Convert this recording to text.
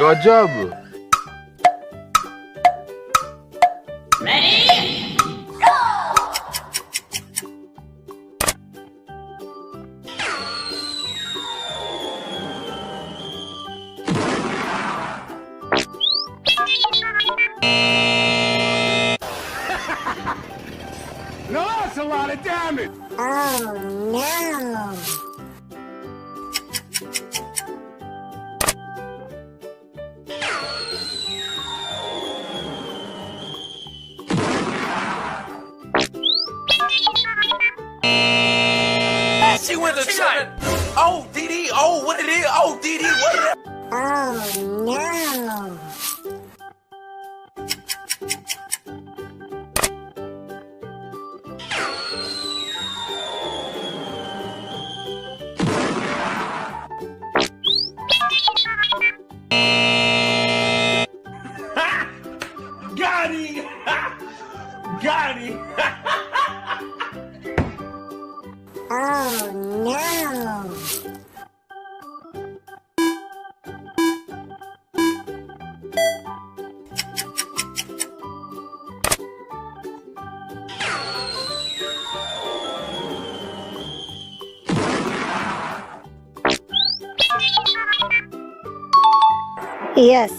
গজব। No, that's a lot of damage! Oh no! She went to try. Oh, DD. Oh, what it is? Oh, DD. What it is? Oh no! Got him! Got him! Oh no! Yes.